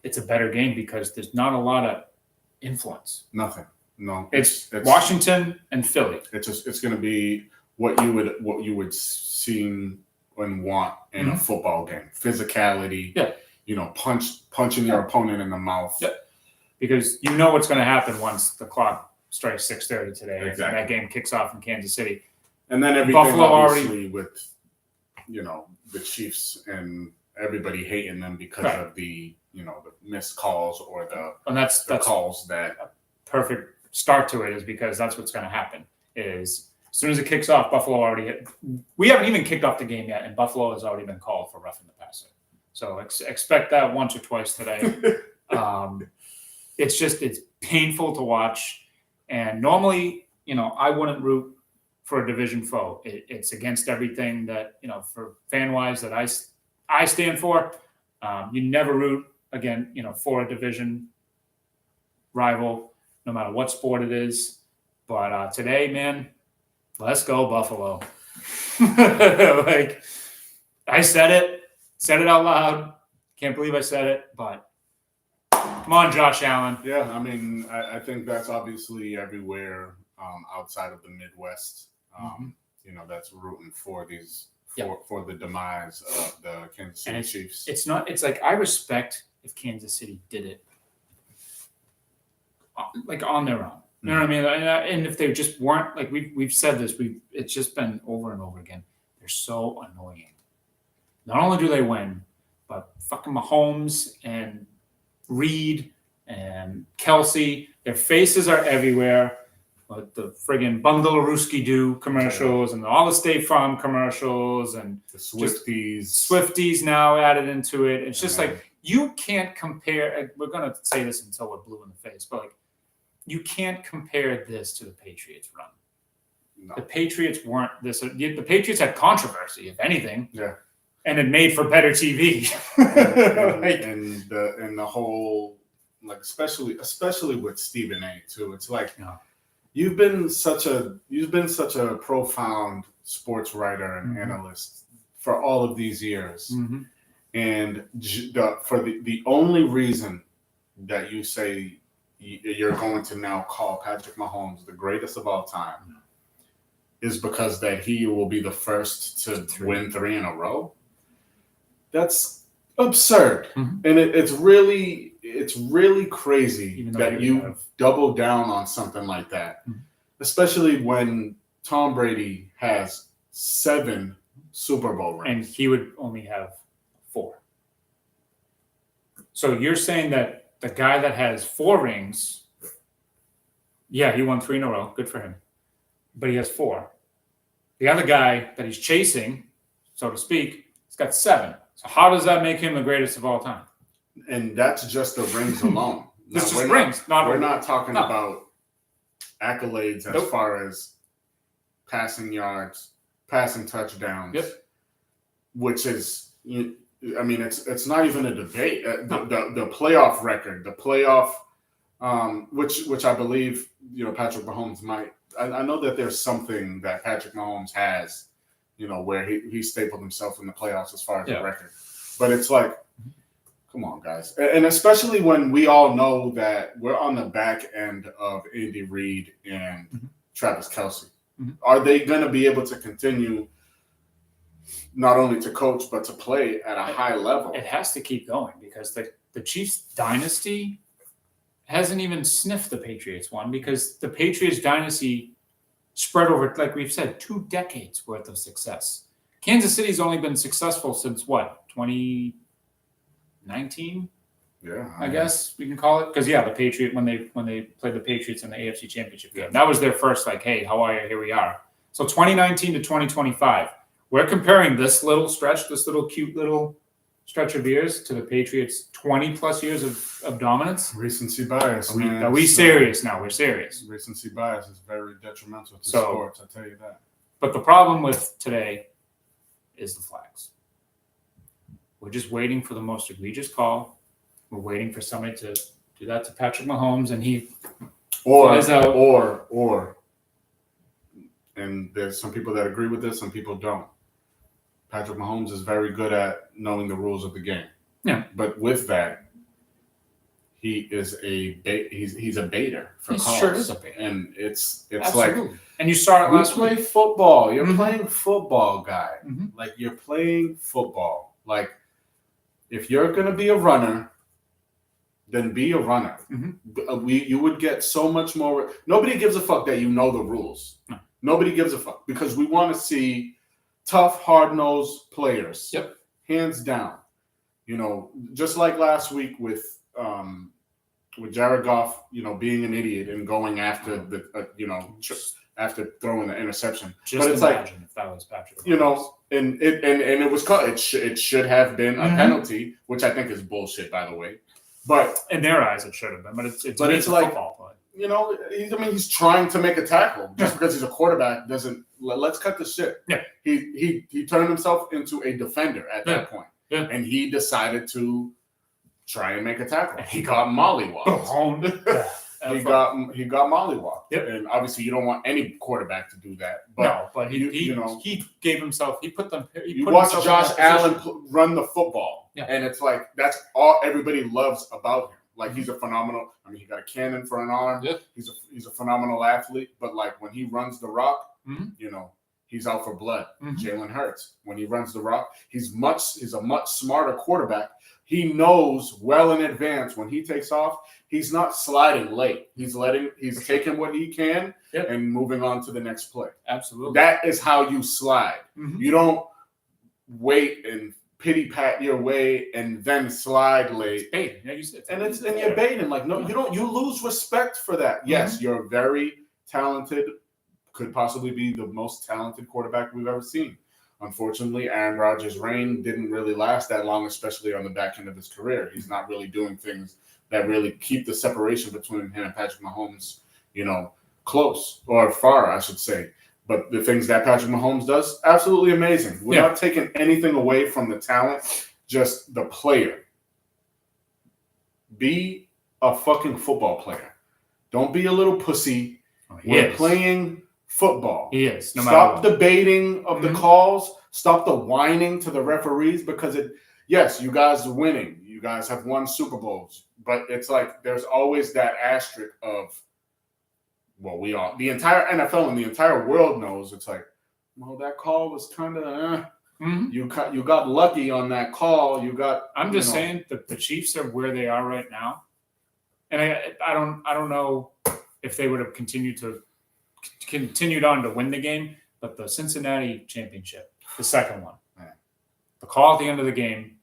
It's a better game because there's not a lot of influence. Nothing. No, It's Washington and Philly. It's going to be what you would see and want in a football game. Physicality. Yeah. You know, punching your opponent in the mouth. Yeah. Because you know what's going to happen once the clock strikes 6:30 today. Exactly. And that game kicks off in Kansas City. And then everything Buffalo obviously with the Chiefs and everybody hating them because of the the missed calls or that's calls that perfect start to it is because that's what's going to happen is as soon as it kicks off, Buffalo already hit. We haven't even kicked off the game yet, and Buffalo has already been called for roughing the passer. So expect that once or twice today. It's painful to watch, and normally I wouldn't root for a division foe. It's against everything that for fan wise that I stand for. You never root again for a division rival, no matter what sport it is. But today, man, let's go Buffalo. Like I said it out loud. Can't believe I said it, but come on, Josh Allen. Yeah, I mean, I think that's obviously everywhere outside of the Midwest. That's rooting for these for the demise of the Kansas City Chiefs. It's like I respect if Kansas City did it like on their own. You know what I mean? And if they just weren't, like we've said this, it's just been over and over again. They're so annoying. Not only do they win, but fucking Mahomes and Reed and Kelsey, their faces are everywhere. Like the friggin' Bungalow-Rooski Do commercials and all the State Farm commercials and the Swifties. Swifties now added into it. It's just like you can't compare. We're gonna say this until we're blue in the face, but like you can't compare this to the Patriots run. No. The Patriots weren't this. The Patriots had controversy, if anything. Yeah. And it made for better TV. and the whole especially with Stephen A. too. It's like you've been such a profound sports writer and analyst for all of these years, and the only reason that you say you're going to now call Patrick Mahomes the greatest of all time is because that he will be the first to win 3 in a row. That's absurd, and it's really crazy that you double down on something like that, especially when Tom Brady has 7 Super Bowl rings, and he would only have 4. So you're saying that the guy that has 4 rings, he won 3 in a row, good for him, but he has 4. The other guy that he's chasing, so to speak, he's got 7. So how does that make him the greatest of all time? And that's just the rings alone. It's just rings. We're not talking about accolades as far as passing yards, passing touchdowns, which is, it's not even a debate. The playoff record, which I believe, Patrick Mahomes might. I know that there's something that Patrick Mahomes has, where he stapled himself in the playoffs as far as the record. But it's like, come on, guys. And especially when we all know that we're on the back end of Andy Reid and Travis Kelce. Are they going to be able to continue not only to coach, but to play at a high level? It has to keep going because the Chiefs dynasty hasn't even sniffed the Patriots one because the Patriots dynasty spread over, like we've said, 2 decades worth of success. Kansas City's only been successful since what, 2019? Yeah, I guess we can call it, because the Patriot when they played the Patriots in the AFC Championship game, that was their first hey, how are you? Here we are. So 2019 to 2025, we're comparing this little stretch, this little cute little stretch of years to the Patriots' 20 plus years of dominance. Recency bias. Are we serious now? We're serious. Recency bias is very detrimental to So, sports. I tell you that. But the problem with today is the flags. We're just waiting for the most egregious call. We're waiting for somebody to do that to Patrick Mahomes, and he flies out. Or, and there's some people that agree with this, some people don't. Patrick Mahomes is very good at knowing the rules of the game. Yeah. But with that, he is he's a baiter for calls. Sure is a baiter. And it's Absolutely. like, and you saw it last play week. football. You're Mhm. playing football, guy. Mhm. Like, you're playing football. Like, if you're gonna be a runner, then be a runner. Mhm. You would get so much more. Nobody gives a fuck that you know the rules. No. Nobody gives a fuck, because we want to see tough, hard-nosed players. Yep. Hands down. Just like last week with Jared Goff, being an idiot and going after after throwing the interception. Just But it's imagine if that was Patrick Mahomes. and it was caught. It should have been a Mhm. penalty, which I think is bullshit, by the way. But In their eyes, it should have been, but it's But it's like- football play. he's trying to make a tackle. Just because he's a quarterback doesn't. Let's cut the shit. Yeah. He turned himself into a defender at that point. Yeah. And he decided to try and make a tackle. And He got mollywopped. Yeah. He got mollywopped. Yep. And obviously, you don't want any quarterback to do that. But but he gave himself. He put them. you watch Josh Allen run the football, Yeah. and it's like that's all everybody loves about him. Like, he's a phenomenal. I mean, he got a cannon for an arm. Yeah. He's a phenomenal athlete. But like, when he runs the rock, Mhm. he's out for blood. Mhm. Jalen Hurts, when he runs the rock, he's a much smarter quarterback. He knows well in advance when he takes off. He's not sliding late. He's taking what he can Yep. and moving on to the next play. Absolutely. That is how you slide. Mhm. You don't wait and pity pat your way and then slide late. Baiting. Yeah, you said. And you're baiting. Like, no, you don't. You lose respect for that. Yes, you're very talented. Could possibly be the most talented quarterback we've ever seen. Unfortunately, Aaron Rodgers' reign didn't really last that long, especially on the back end of his career. He's not really doing things that really keep the separation between him and Patrick Mahomes, close or far, I should say. But the things that Patrick Mahomes does, absolutely amazing. We're not taking anything away from the talent, just the player. Be a fucking football player. Don't be a little pussy. We're playing football. He is. No Stop matter debating of the Mhm. calls. Stop the whining to the referees, because yes, you guys are winning. You guys have won Super Bowls. But it's like there's always that asterisk of, the entire NFL and the entire world knows, it's like, well, that call was kind of, Mhm. you got lucky on that call. I'm just saying that the Chiefs are where they are right now, and I don't know if they would have continued on to win the game, but the Cincinnati championship, the second one, the call at the end of the game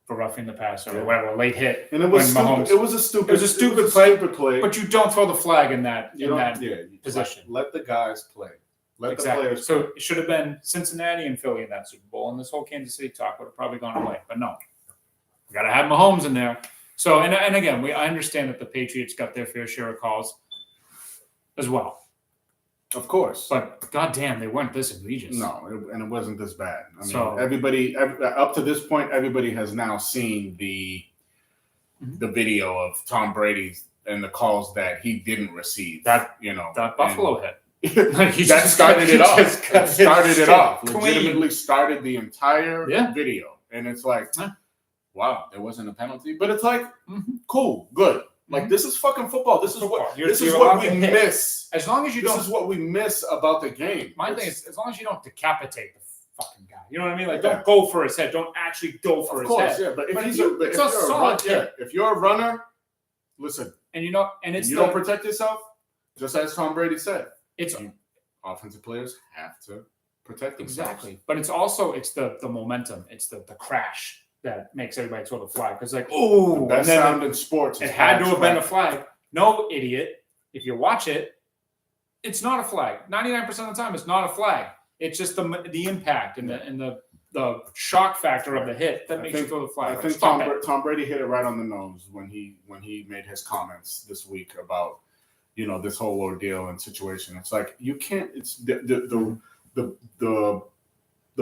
for roughing the passer or whatever, a late hit, and it was Mahomes. It was a stupid play. But you don't throw the flag in that You position. Let the guys play. Let the Exactly. players. So it should have been Cincinnati and Philly in that Super Bowl, and this whole Kansas City talk would have probably gone away. But no, we got to have Mahomes in there. So and again, I understand that the Patriots got their fair share of calls as well, Of course. but goddamn, they weren't this egregious. No, and it wasn't this bad. I mean, So- up to this point, everybody has now seen the video of Tom Brady and the calls that he didn't receive. That Buffalo hit. That started it off. It started it off. Clean. Legitimately started the entire Yeah. video. And it's like, Yeah. wow, there wasn't a penalty. But it's like, Mhm. cool, good. Like, Mhm. this is fucking football. This is what You're we allowed to hit. miss. As long as you This don't. is what we miss about the game. My thing is, as long as you don't decapitate the fucking guy. You know what I mean? Like, Yeah. don't go for his head. Don't actually go for Of his course, head. yeah. But if But he's you- but it's if a you're a solid runner, hit. if you're a runner, listen, And it's you don't protect yourself, just as Tom Brady said. it's Offensive players have to protect themselves. exactly, but it's also the momentum. It's the crash. that makes everybody throw the flag. Because like, oh, Best and then sound in sports. it had to have been a flag. No, idiot. If you watch it, it's not a flag. 99% of the time, it's not a flag. It's just the impact and the shock factor of the hit that makes you throw the flag. I think Tom Brady hit it right on the nose when he made his comments this week about this whole ordeal and situation. It's like you can't. It's the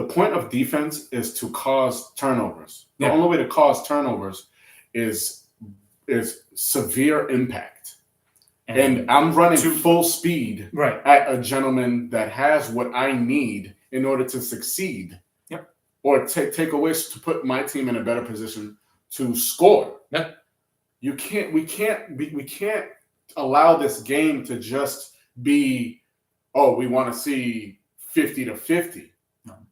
point of defense is to cause turnovers. The only way to cause turnovers is severe impact. And I'm running full speed at a gentleman that has what I need in order to succeed. Yep. Or take away to put my team in a better position to score. Yep. We can't allow this game to just be, we want to see 50-50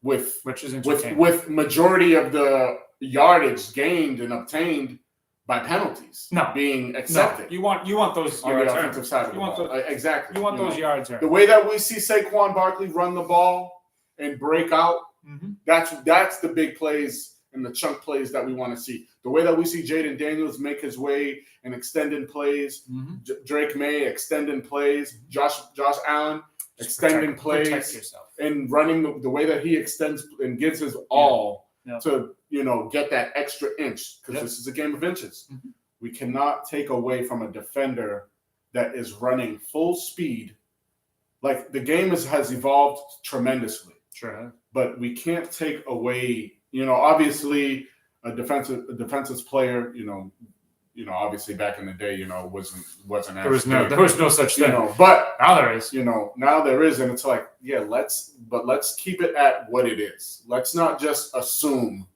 which is with majority of the yardage gained and obtained by penalties being accepted. No. You want those on yards the offensive side of the ball. Exactly. You want those yards earned. The way that we see Saquon Barkley run the ball and break out, that's the big plays and the chunk plays that we want to see. The way that we see Jaden Daniels make his way and extending plays, Drake May extending plays, Josh Allen extending plays, and running the way that he extends and gives his all to get that extra inch, because this is a game of inches. We cannot take away from a defender that is running full speed. Like, the game has evolved tremendously. Sure. But we can't take away, obviously a defensive player, obviously back in the day, wasn't there was no such thing. But now there is. Now there is, and it's like, let's keep it at what it is. Let's not just assume,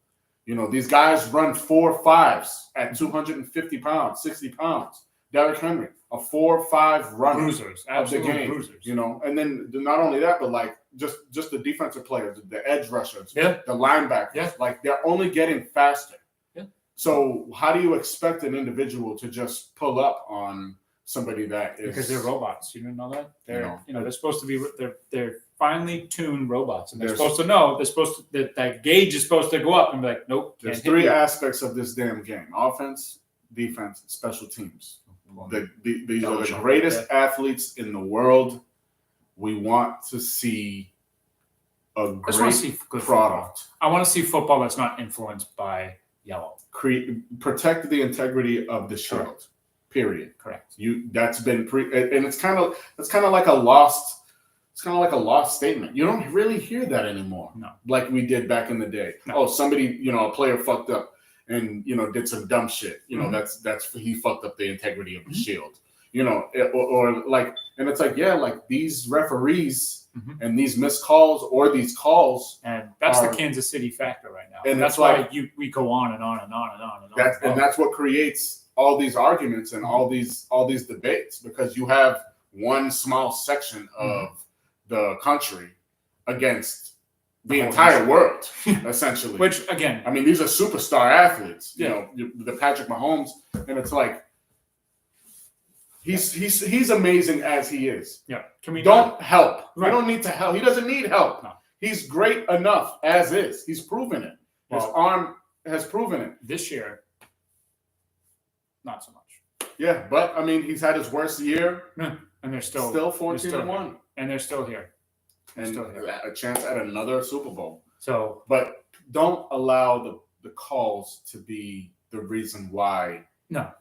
these guys run 4.5s at 250 pounds, 60 pounds. Derrick Henry, a 4.5 runner bruisers, of the game, bruisers. and then not only that, but like just the defensive players, the edge rushers, the linebackers, like they're only getting faster. Yeah. So how do you expect an individual to just pull up on somebody that is, because they're robots? You didn't know that? They're supposed to be they're finely tuned robots, and they're supposed to know that gauge is supposed to go up and be like, nope. There's three aspects of this damn game: offense, defense, special teams. These are the greatest athletes in the world. We want to see a great product. I want to see football that's not influenced by yellow. Protect the integrity of the shield. Correct. Period. Correct. That's been and it's kind of like a lost. It's kind of like a lost statement. You don't really hear that anymore. No. Like we did back in the day. No. Oh, somebody, a player fucked up and did some dumb shit. That's he fucked up the integrity of the shield. Or like, and it's like, like these referees and these missed calls or these calls, and that's the Kansas City factor right now. And that's why we go on and on and on and on and on. And that's what creates all these arguments and all these debates, because you have one small section of the country against the entire world, essentially. Which, again, I mean, these are superstar athletes. The Patrick Mahomes, and it's like he's amazing as he is. Yeah. Don't help. Right. We don't need to help. He doesn't need help. No. He's great enough as is. He's proven it. His arm has proven it. This year, not so much. Yeah, but I mean, he's had his worst year. Yeah. And they're still 14-1. And they're still here. And a chance at another Super Bowl. So, but don't allow the calls to be the reason why. No,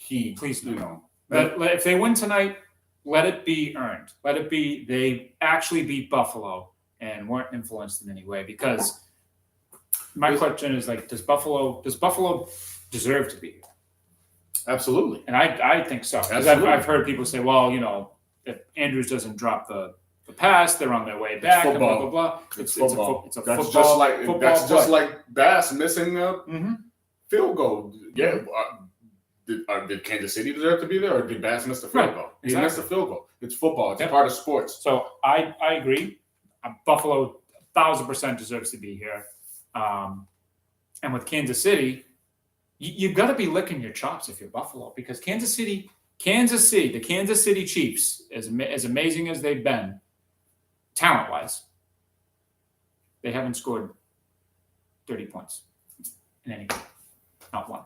please no. If they win tonight, let it be earned. Let it be they actually beat Buffalo and weren't influenced in any way. Because my question is, like, does Buffalo deserve to be here? Absolutely, and I think so. Because I've heard people say, well, if Andrews doesn't drop the pass, they're on their way back. It's football. And blah blah blah. It's football. It's a that's football. Just like Bass missing a field goal. Yeah. Did Kansas City deserve to be there, or did Bass miss the field goal? He missed the field goal. It's football. It's a part of sports. So I agree. Buffalo 1,000% deserves to be here. And with Kansas City, you've got to be licking your chops if you're Buffalo, because Kansas City, the Kansas City Chiefs, as amazing as they've been, talent-wise, they haven't scored 30 points in any game. Not one.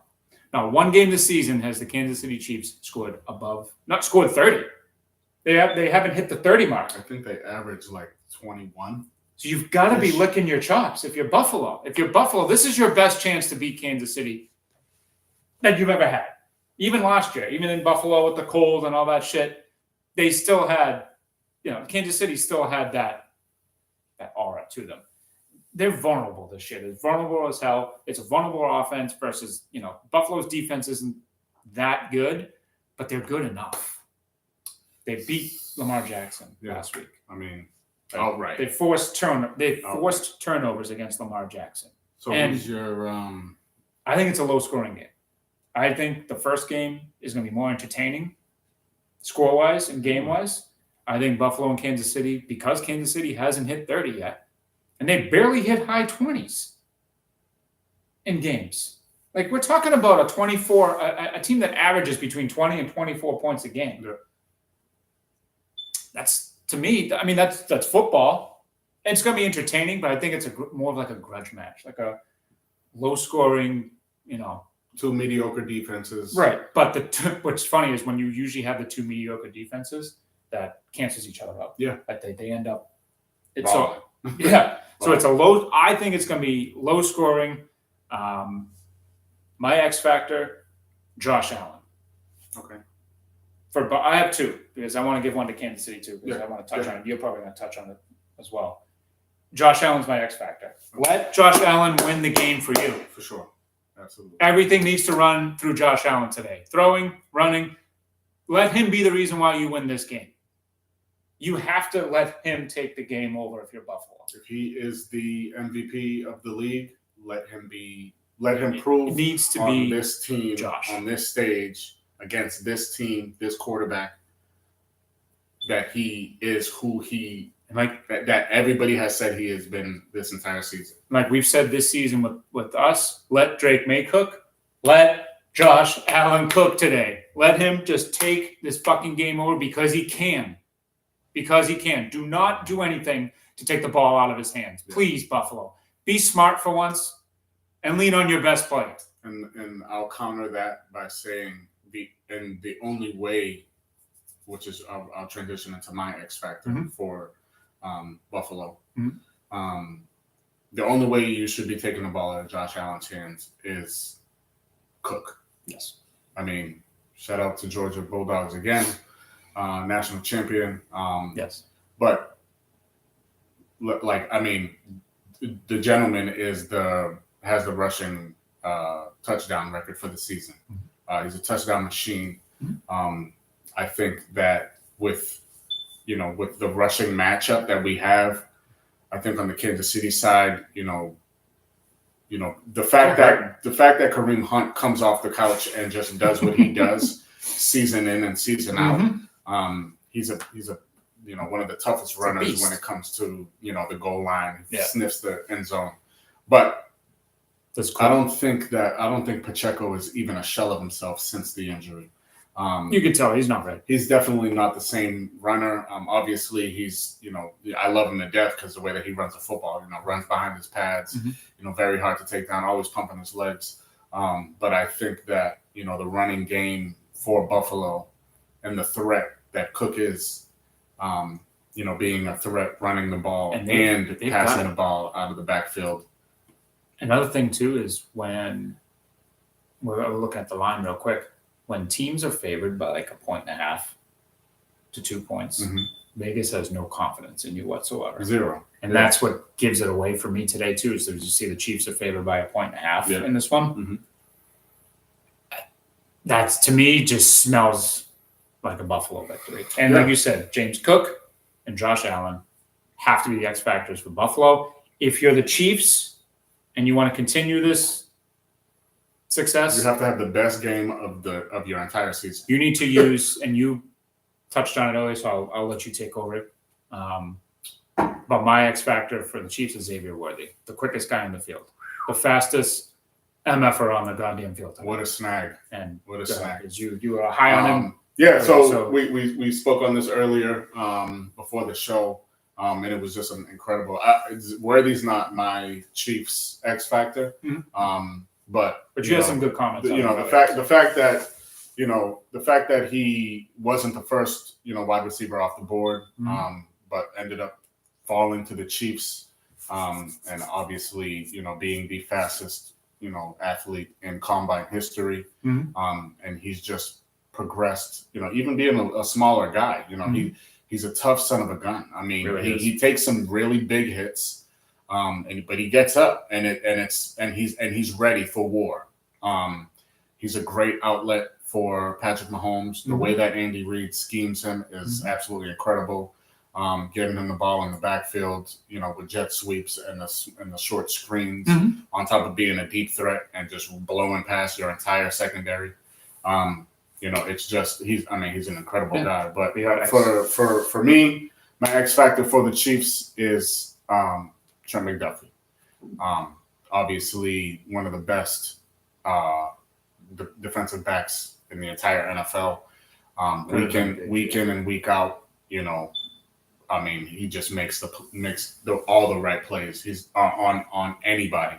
Not one game this season has the Kansas City Chiefs scored 30. They haven't hit the 30 mark. I think they average like 21. So you've got to be licking your chops if you're Buffalo. If you're Buffalo, this is your best chance to beat Kansas City that you've ever had. Even last year, even in Buffalo with the cold and all that shit, they still had, Kansas City still had that aura to them. They're vulnerable this year. They're vulnerable as hell. It's a vulnerable offense versus, Buffalo's defense isn't that good, but they're good enough. They beat Lamar Jackson last week. I mean, outright. They forced turnovers against Lamar Jackson. So who's your I think it's a low-scoring game. I think the first game is going to be more entertaining, score-wise and game-wise. I think Buffalo and Kansas City, because Kansas City hasn't hit 30 yet, and they barely hit high 20s in games. Like, we're talking about a team that averages between 20 and 24 points a game. Yeah. That's, to me, that's football. It's going to be entertaining, but I think it's more of like a grudge match, like a low-scoring, two mediocre defenses. Right. But what's funny is when you usually have the two mediocre defenses, that cancels each other out. Yeah. Like they end up. It's so yeah. So it's a low. I think it's going to be low scoring. My X factor, Josh Allen. Okay. But I have two because I want to give one to Kansas City too because I want to touch on it. You're probably going to touch on it as well. Josh Allen's my X factor. Let Josh Allen win the game for you. For sure. Absolutely. Everything needs to run through Josh Allen today. Throwing, running. Let him be the reason why you win this game. You have to let him take the game over if you're Buffalo. If he is the MVP of the league, let him prove it needs to on be this team, Josh. On this stage, against this team, this quarterback, that he is who he that everybody has said he has been this entire season. Like we've said this season with us, let Drake May cook. Let Josh Allen cook today. Let him just take this fucking game over because he can. Because he can. Do not do anything to take the ball out of his hands. Please, Buffalo. Be smart for once and lean on your best player. And I'll counter that by saying the only way, which is I'll transition into my X factor for Buffalo. Mm-hmm. The only way you should be taking the ball out of Josh Allen's hands is Cook. Yes. I mean, shout out to Georgia Bulldogs again, national champion. Yes. But the gentleman has the rushing touchdown record for the season. He's a touchdown machine. I think that with the rushing matchup that we have, I think on the Kansas City side, the fact that Kareem Hunt comes off the couch and just does what he does season in and season out, he's one of the toughest runners when it comes to the goal line. He sniffs the end zone, but that's cool. I don't think Pacheco is even a shell of himself since the injury. You can tell he's not ready. He's definitely not the same runner. Obviously, he's I love him to death because the way that he runs the football, runs behind his pads, very hard to take down, always pumping his legs. But I think that the running game for Buffalo and the threat that Cook is, being a threat running the ball and passing the ball out of the backfield. Another thing too is when we're looking at the line real quick. When teams are favored by like 1.5 to 2 points, Vegas has no confidence in you whatsoever. Zero. And that's what gives it away for me today too. Is that you see the Chiefs are favored by 1.5 in this one. That's, to me, just smells like a Buffalo victory. And like you said, James Cook and Josh Allen have to be the X factors for Buffalo. If you're the Chiefs and you want to continue this success, you have to have the best game of your entire season. You need to use, and you touched on it earlier, so I'll let you take over it. But my X factor for the Chiefs is Xavier Worthy, the quickest guy in the field, the fastest MFer on the goddamn field. What a snag! And what a snag! You were high on him. Yeah, so we spoke on this earlier before the show, and it was just an incredible. Worthy's not my Chiefs X factor. But you had some good comments. the fact that he wasn't the first wide receiver off the board, but ended up falling to the Chiefs, and obviously being the fastest athlete in combine history, and he's just progressed. Even being a smaller guy, he's a tough son of a gun. I mean, Really he takes some really big hits, but he gets up and he's ready for war. He's a great outlet for Patrick Mahomes. The way that Andy Reid schemes him is absolutely incredible. Giving him the ball in the backfield, with jet sweeps and the short screens, on top of being a deep threat and just blowing past your entire secondary. It's just he's an incredible guy. But for me, my X factor for the Chiefs is Trent McDuffie. Obviously one of the best defensive backs in the entire NFL. Week in and week out, he just makes all the right plays. He's on anybody,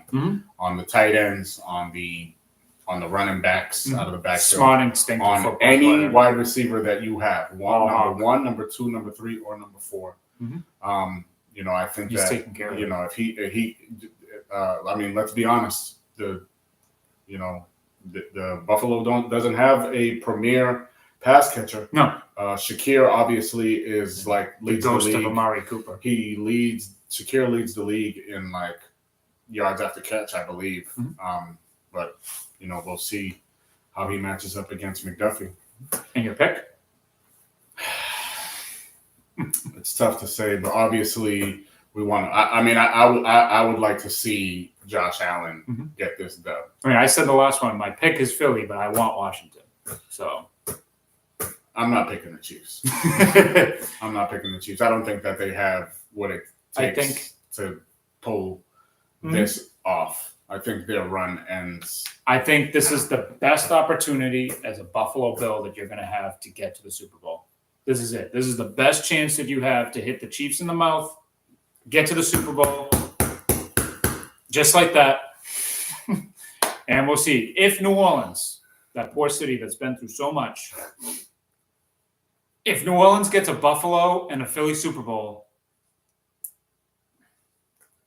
on the tight ends, on the running backs out of the backfield, smart instinctive on any wide receiver that you have, number 1, number 2, number 3, or number 4. I think he's that taking care of it. if he let's be honest, the Buffalo doesn't have a premier pass catcher. No. Shakir obviously is leads the ghost the league. of Amari Cooper. Shakir leads the league in yards after catch, I believe. But we'll see how he matches up against McDuffie. And your pick? It's tough to say, but obviously we want to. I would like to see Josh Allen get this dub. I said the last one. My pick is Philly, but I want Washington. So I'm not picking the Chiefs. I'm not picking the Chiefs. I don't think that they have what it takes to pull this off. I think their run ends. I think this is the best opportunity as a Buffalo Bill that you're going to have to get to the Super Bowl. This is it. This is the best chance that you have to hit the Chiefs in the mouth, get to the Super Bowl, just like that. And we'll see. If New Orleans, that poor city that's been through so much, if New Orleans gets a Buffalo and a Philly Super Bowl,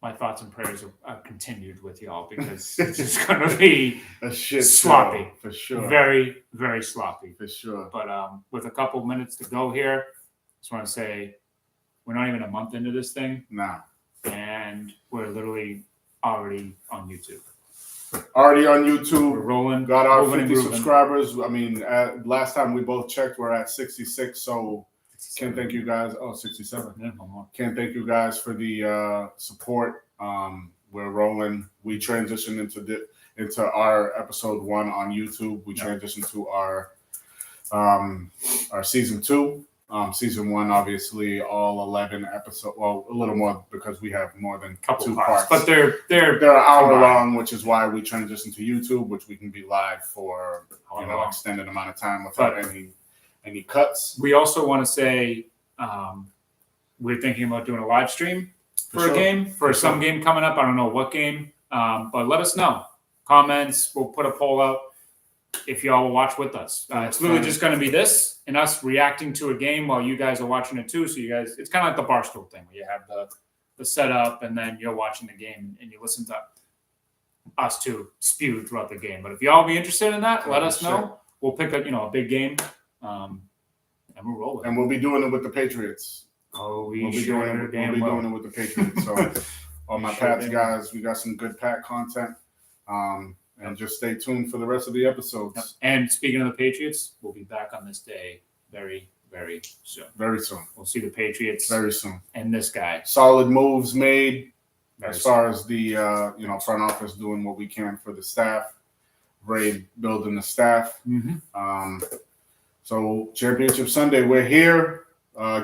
my thoughts and prayers are continued with y'all, because it's just going to be a shit sloppy. For sure. Very, very sloppy. For sure. But with a couple minutes to go here, I just want to say we're not even a month into this thing. Nah. And we're literally already on YouTube. Already on YouTube. We're rolling. Got our 50 subscribers. Last time we both checked, we're at 66. So can't thank you guys. 67. Yeah, no more. Can't thank you guys for the support. We're rolling. We transitioned into our episode 1 on YouTube. We transitioned to our season 2. Season 1, obviously, all 11 episodes. Well, a little more because we have more than couple 2 parts. parts. But they're an hour long, which is why we transitioned to YouTube, which we can be live for extended amount of time without any cuts. We also want to say we're thinking about doing a live stream for a game, for some game coming up. I don't know what game, but let us know. Comments, we'll put a poll out if y'all will watch with us. It's literally just going to be this and us reacting to a game while you guys are watching it too. So you guys, it's kind of like the Barstool thing where you have the setup and then you're watching the game and you listen to us two spew throughout the game. But if y'all be interested in that, let us know. We'll pick a big game. And we'll roll it. And we'll be doing it with the Patriots. We'll be doing it with the Patriots. So all my Pats guys, we got some good Pat content. And just stay tuned for the rest of the episodes. Yep. And speaking of the Patriots, we'll be back on this day very, very soon. Very soon. We'll see the Patriots very soon. And this guy. Solid moves made as far soon. As the front office doing what we can for the staff. Ray building the staff. So Championship Sunday, we're here.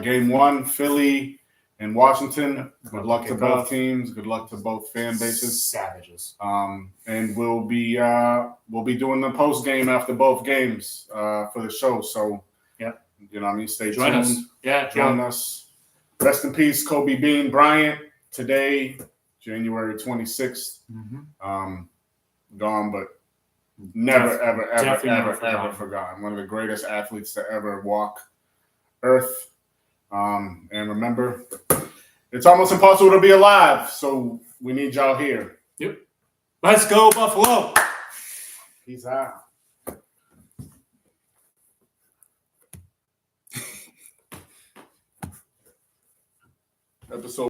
Game 1, Philly and Washington. Good luck to both teams. Good luck to both fan bases. Savages. And we'll be doing the post game after both games for the show. So stay Join tuned. Us. Yeah, join us. Rest in peace, Kobe Bean Bryant. Today, January 26th. gone, but never, ever, ever, Definitely never ever, ever forgotten. forgotten. One of the greatest athletes to ever walk Earth. And remember, it's almost impossible to be alive, so we need y'all here. Yep. Let's go, Buffalo. Peace out. Episode